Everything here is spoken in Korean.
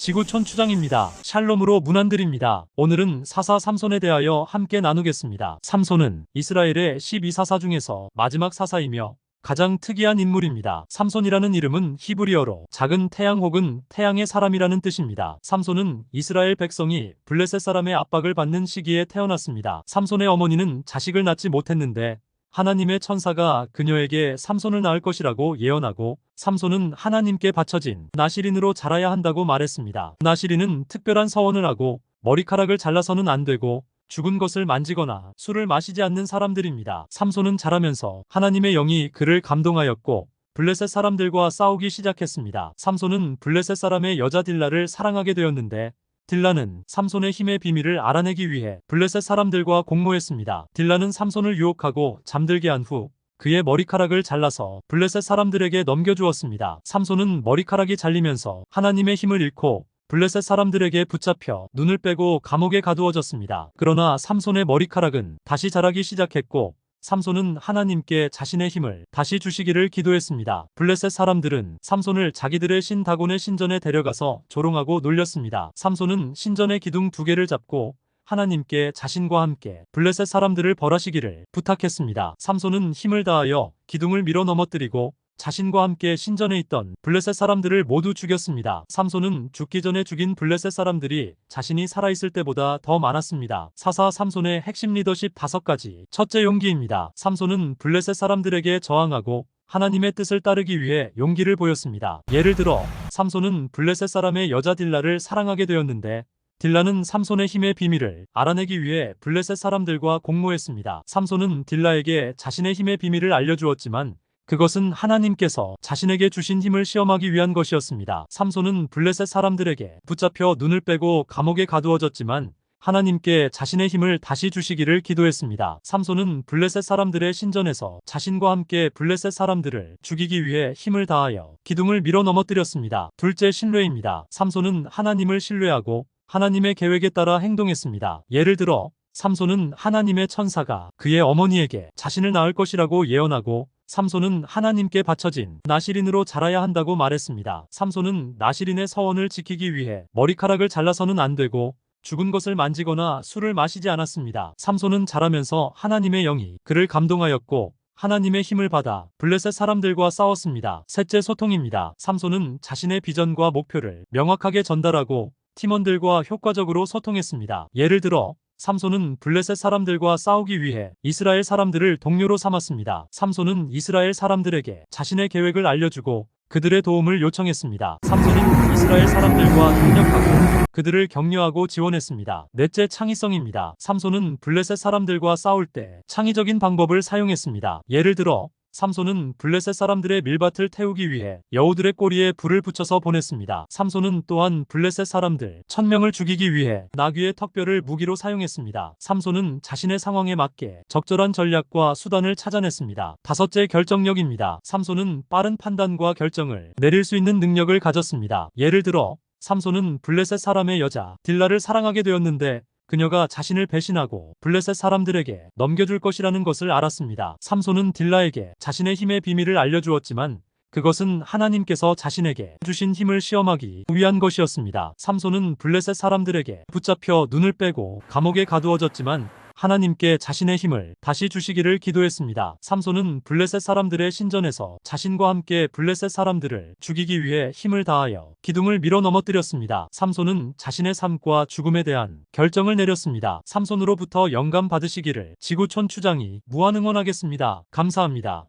지구촌 추장입니다. 샬롬으로 문안드립니다. 오늘은 사사 삼손에 대하여 함께 나누겠습니다. 삼손은 이스라엘의 12사사 중에서 마지막 사사이며 가장 특이한 인물입니다. 삼손이라는 이름은 히브리어로 작은 태양 혹은 태양의 사람이라는 뜻입니다. 삼손은 이스라엘 백성이 블레셋 사람의 압박을 받는 시기에 태어났습니다. 삼손의 어머니는 자식을 낳지 못했는데 하나님의 천사가 그녀에게 삼손을 낳을 것이라고 예언하고 삼손은 하나님께 바쳐진 나실인으로 자라야 한다고 말했습니다. 나실인은 특별한 서원을 하고 머리카락을 잘라서는 안 되고 죽은 것을 만지거나 술을 마시지 않는 사람들입니다. 삼손은 자라면서 하나님의 영이 그를 감동하였고 블레셋 사람들과 싸우기 시작했습니다. 삼손은 블레셋 사람의 여자 딜라를 사랑하게 되었는데 딜라는 삼손의 힘의 비밀을 알아내기 위해 블레셋 사람들과 공모했습니다. 딜라는 삼손을 유혹하고 잠들게 한 후 그의 머리카락을 잘라서 블레셋 사람들에게 넘겨주었습니다. 삼손은 머리카락이 잘리면서 하나님의 힘을 잃고 블레셋 사람들에게 붙잡혀 눈을 빼고 감옥에 가두어졌습니다. 그러나 삼손의 머리카락은 다시 자라기 시작했고 삼손은 하나님께 자신의 힘을 다시 주시기를 기도했습니다. 블레셋 사람들은 삼손을 자기들의 신 다곤의 신전에 데려가서 조롱하고 놀렸습니다. 삼손은 신전의 기둥 2개를 잡고 하나님께 자신과 함께 블레셋 사람들을 벌하시기를 부탁했습니다. 삼손은 힘을 다하여 기둥을 밀어 넘어뜨리고 자신과 함께 신전에 있던 블레셋 사람들을 모두 죽였습니다. 삼손은 죽기 전에 죽인 블레셋 사람들이 자신이 살아있을 때보다 더 많았습니다. 사사 삼손의 핵심 리더십 5가지. 첫째, 용기입니다. 삼손은 블레셋 사람들에게 저항하고 하나님의 뜻을 따르기 위해 용기를 보였습니다. 예를 들어 삼손은 블레셋 사람의 여자 딜라를 사랑하게 되었는데 딜라는 삼손의 힘의 비밀을 알아내기 위해 블레셋 사람들과 공모했습니다. 삼손은 딜라에게 자신의 힘의 비밀을 알려주었지만 그것은 하나님께서 자신에게 주신 힘을 시험하기 위한 것이었습니다. 삼손은 블레셋 사람들에게 붙잡혀 눈을 빼고 감옥에 가두어졌지만 하나님께 자신의 힘을 다시 주시기를 기도했습니다. 삼손은 블레셋 사람들의 신전에서 자신과 함께 블레셋 사람들을 죽이기 위해 힘을 다하여 기둥을 밀어 넘어뜨렸습니다. 둘째, 신뢰입니다. 삼손은 하나님을 신뢰하고 하나님의 계획에 따라 행동했습니다. 예를 들어 삼손은 하나님의 천사가 그의 어머니에게 자신을 낳을 것이라고 예언하고 삼손은 하나님께 바쳐진 나실인으로 자라야 한다고 말했습니다. 삼손은 나실인의 서원을 지키기 위해 머리카락을 잘라서는 안 되고 죽은 것을 만지거나 술을 마시지 않았습니다. 삼손은 자라면서 하나님의 영이 그를 감동하였고 하나님의 힘을 받아 블레셋 사람들과 싸웠습니다. 셋째, 소통입니다. 삼손은 자신의 비전과 목표를 명확하게 전달하고 팀원들과 효과적으로 소통했습니다. 예를 들어 삼손은 블레셋 사람들과 싸우기 위해 이스라엘 사람들을 동료로 삼았습니다. 삼손은 이스라엘 사람들에게 자신의 계획을 알려주고 그들의 도움을 요청했습니다. 삼손은 이스라엘 사람들과 협력하고 그들을 격려하고 지원했습니다. 넷째, 창의성입니다. 삼손은 블레셋 사람들과 싸울 때 창의적인 방법을 사용했습니다. 예를 들어 삼손은 블레셋 사람들의 밀밭을 태우기 위해 여우들의 꼬리에 불을 붙여서 보냈습니다. 삼손은 또한 블레셋 사람들 1000명을 죽이기 위해 나귀의 턱뼈를 무기로 사용했습니다. 삼손은 자신의 상황에 맞게 적절한 전략과 수단을 찾아냈습니다. 다섯째, 결정력입니다. 삼손은 빠른 판단과 결정을 내릴 수 있는 능력을 가졌습니다. 예를 들어 삼손은 블레셋 사람의 여자 딜라를 사랑하게 되었는데 그녀가 자신을 배신하고 블레셋 사람들에게 넘겨줄 것이라는 것을 알았습니다. 삼손은 딜라에게 자신의 힘의 비밀을 알려주었지만 그것은 하나님께서 자신에게 주신 힘을 시험하기 위한 것이었습니다. 삼손은 블레셋 사람들에게 붙잡혀 눈을 빼고 감옥에 가두어졌지만 하나님께 자신의 힘을 다시 주시기를 기도했습니다. 삼손은 블레셋 사람들의 신전에서 자신과 함께 블레셋 사람들을 죽이기 위해 힘을 다하여 기둥을 밀어 넘어뜨렸습니다. 삼손은 자신의 삶과 죽음에 대한 결정을 내렸습니다. 삼손으로부터 영감 받으시기를 지구촌 추장이 무한 응원하겠습니다. 감사합니다.